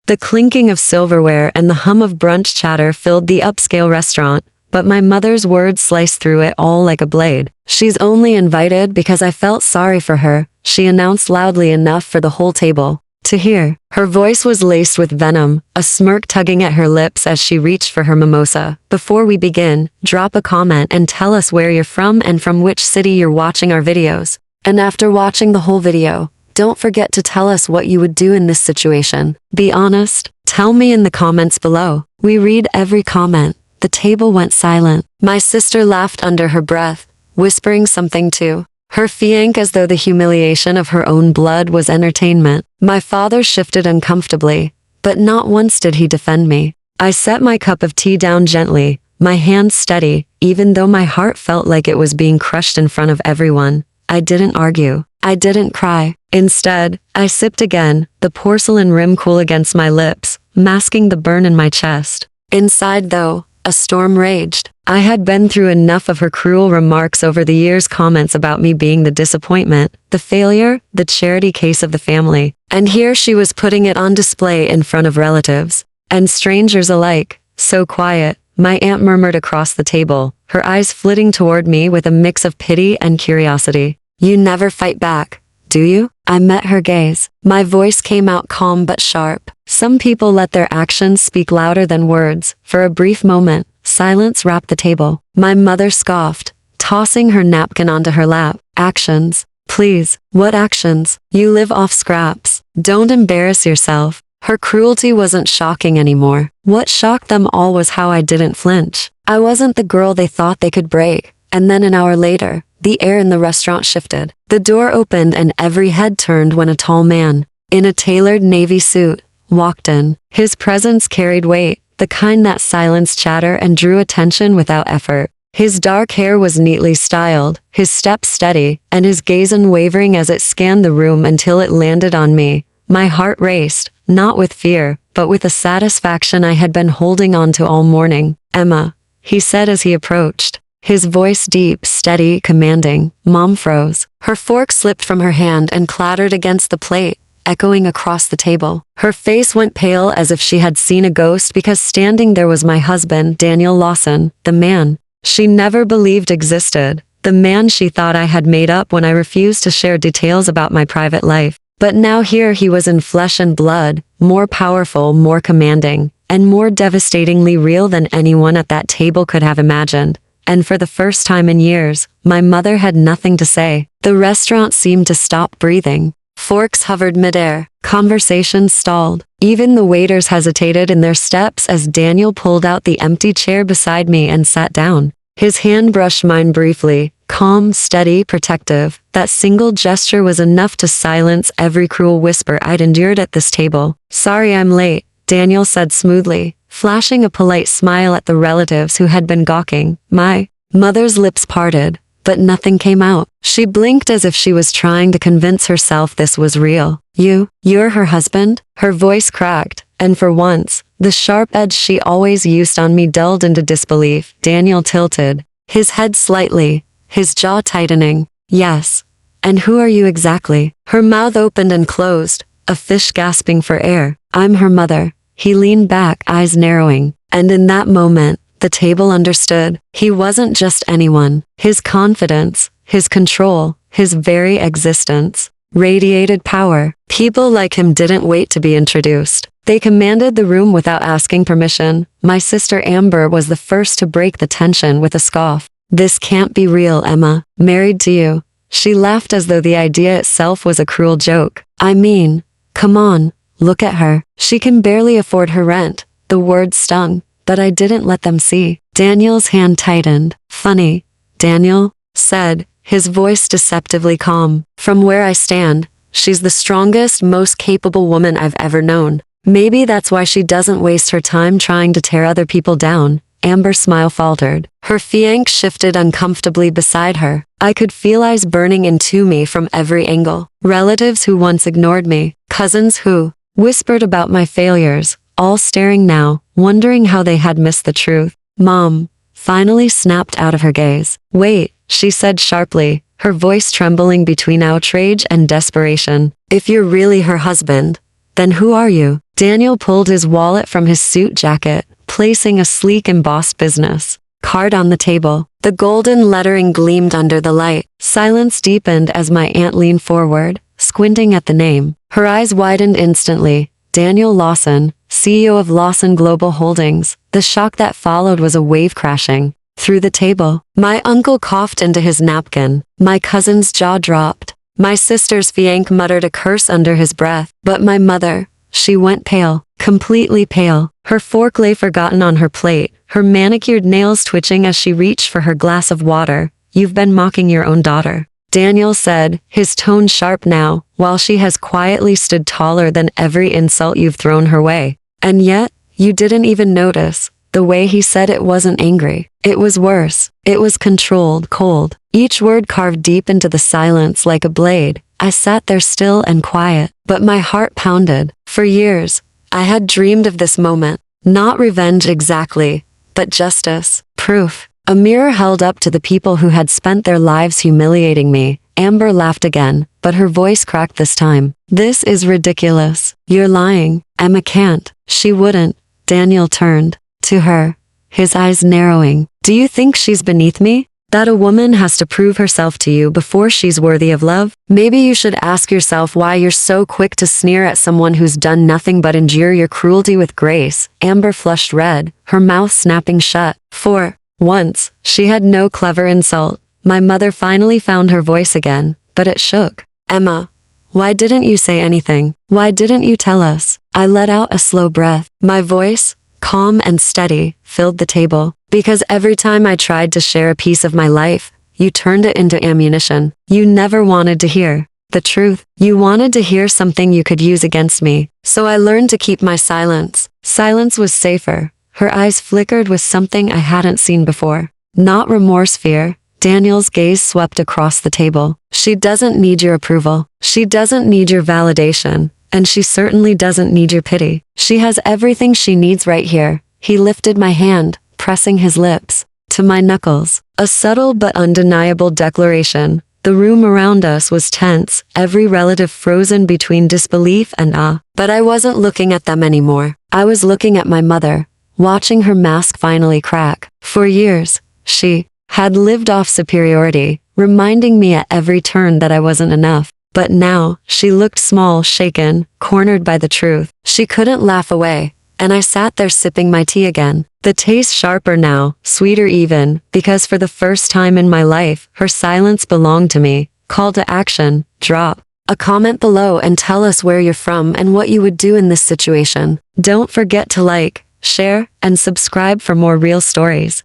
The clinking of silverware and the hum of brunch chatter filled the upscale restaurant, but my mother's words sliced through it all like a blade. "She's only invited because I felt sorry for her," she announced loudly enough for the whole table to hear. Her voice was laced with venom, a smirk tugging at her lips as she reached for her mimosa. "Before we begin, drop a comment and tell us where you're from and from which city you're watching our videos. And after watching the whole video, don't forget to tell us what you would do in this situation. Be honest. Tell me in the comments below." We read every comment. The table went silent. My sister laughed under her breath, whispering something to her fiancé as though the humiliation of her own blood was entertainment. My father shifted uncomfortably, but not once did he defend me. I set my cup of tea down gently, my hands steady, even though my heart felt like it was being crushed in front of everyone. I didn't argue. I didn't cry. Instead, I sipped again, the porcelain rim cool against my lips, masking the burn in my chest. Inside, though, a storm raged. I had been through enough of her cruel remarks over the years, comments about me being the disappointment, the failure, the charity case of the family. And here she was putting it on display in front of relatives and strangers alike. "So quiet," my aunt murmured across the table, her eyes flitting toward me with a mix of pity and curiosity. "You never fight back, do you?" I met her gaze. My voice came out calm but sharp. "Some people let their actions speak louder than words." For a brief moment, silence wrapped the table. My mother scoffed, tossing her napkin onto her lap. "Actions? Please, what actions? You live off scraps. Don't embarrass yourself." Her cruelty wasn't shocking anymore. What shocked them all was how I didn't flinch. I wasn't the girl they thought they could break. And then an hour later, the air in the restaurant shifted. The door opened and every head turned when a tall man, in a tailored navy suit, walked in. His presence carried weight, the kind that silenced chatter and drew attention without effort. His dark hair was neatly styled, his step steady, and his gaze unwavering as it scanned the room until it landed on me. My heart raced, not with fear, but with a satisfaction I had been holding on to all morning. "Emma," he said as he approached. His voice deep, steady, commanding. Mom froze. Her fork slipped from her hand and clattered against the plate, echoing across the table. Her face went pale as if she had seen a ghost because standing there was my husband, Daniel Lawson, the man she never believed existed, the man she thought I had made up when I refused to share details about my private life. But now here he was in flesh and blood, more powerful, more commanding, and more devastatingly real than anyone at that table could have imagined. And for the first time in years, my mother had nothing to say. The restaurant seemed to stop breathing. Forks hovered midair. Conversations stalled. Even the waiters hesitated in their steps as Daniel pulled out the empty chair beside me and sat down. His hand brushed mine briefly, calm, steady, protective. That single gesture was enough to silence every cruel whisper I'd endured at this table. "Sorry I'm late," Daniel said smoothly, flashing a polite smile at the relatives who had been gawking. My mother's lips parted, but nothing came out. She blinked as if she was trying to convince herself this was real. You're her husband?" Her voice cracked, and for once, the sharp edge she always used on me dulled into disbelief. Daniel tilted, his head slightly, his jaw tightening. "Yes. And who are you exactly?" Her mouth opened and closed, a fish gasping for air. "I'm her mother." He leaned back, eyes narrowing, and in that moment, the table understood. He wasn't just anyone. His confidence, his control, his very existence radiated power. People like him didn't wait to be introduced. They commanded the room without asking permission. My sister Amber was the first to break the tension with a scoff. "This can't be real, Emma. Married to you." She laughed as though the idea itself was a cruel joke. "I mean, come on, look at her. She can barely afford her rent." The words stung, but I didn't let them see. Daniel's hand tightened. "Funny," Daniel said, his voice deceptively calm. "From where I stand, she's the strongest, most capable woman I've ever known. Maybe that's why she doesn't waste her time trying to tear other people down." Amber's smile faltered. Her fiancé shifted uncomfortably beside her. I could feel eyes burning into me from every angle. Relatives who once ignored me, cousins who whispered about my failures, all staring now, wondering how they had missed the truth. Mom finally snapped out of her gaze. "Wait," she said sharply, her voice trembling between outrage and desperation. "If you're really her husband, then who are you?" Daniel pulled his wallet from his suit jacket, placing a sleek embossed business card on the table. The golden lettering gleamed under the light. Silence deepened as my aunt leaned forward, squinting at the name. Her eyes widened instantly. Daniel Lawson, CEO of Lawson Global Holdings. The shock that followed was a wave crashing through the table. My uncle coughed into his napkin. My cousin's jaw dropped. My sister's fiancé muttered a curse under his breath. But my mother, she went pale, completely pale. Her fork lay forgotten on her plate, her manicured nails twitching as she reached for her glass of water. You've been mocking your own daughter, Daniel said, his tone sharp now, while she has quietly stood taller than every insult you've thrown her way. And yet, you didn't even notice. The way he said it wasn't angry. It was worse. It was controlled, cold. Each word carved deep into the silence like a blade. I sat there still and quiet, but my heart pounded. For years, I had dreamed of this moment. Not revenge exactly, but justice. Proof. A mirror held up to the people who had spent their lives humiliating me. Amber laughed again, but her voice cracked this time. This is ridiculous. You're lying. Emma can't. She wouldn't. Daniel turned to her, his eyes narrowing. Do you think she's beneath me? That a woman has to prove herself to you before she's worthy of love? Maybe you should ask yourself why you're so quick to sneer at someone who's done nothing but endure your cruelty with grace. Amber flushed red, her mouth snapping shut. For once, she had no clever insult. My mother finally found her voice again, but it shook. Emma, why didn't you say anything? Why didn't you tell us? I let out a slow breath. My voice, calm and steady, filled the table. Because every time I tried to share a piece of my life, you turned it into ammunition. You never wanted to hear the truth. You wanted to hear something you could use against me. So I learned to keep my silence. Silence was safer. Her eyes flickered with something I hadn't seen before. Not remorse, fear. Daniel's gaze swept across the table. She doesn't need your approval. She doesn't need your validation. And she certainly doesn't need your pity. She has everything she needs right here. He lifted my hand, pressing his lips to my knuckles. A subtle but undeniable declaration. The room around us was tense, every relative frozen between disbelief and awe. But I wasn't looking at them anymore. I was looking at my mother, watching her mask finally crack. For years, she had lived off superiority, reminding me at every turn that I wasn't enough. But now, she looked small, shaken, cornered by the truth. She couldn't laugh away, and I sat there sipping my tea again. The taste sharper now, sweeter even, because for the first time in my life, her silence belonged to me. Call to action, drop a comment below and tell us where you're from and what you would do in this situation. Don't forget to like, share, and subscribe for more real stories.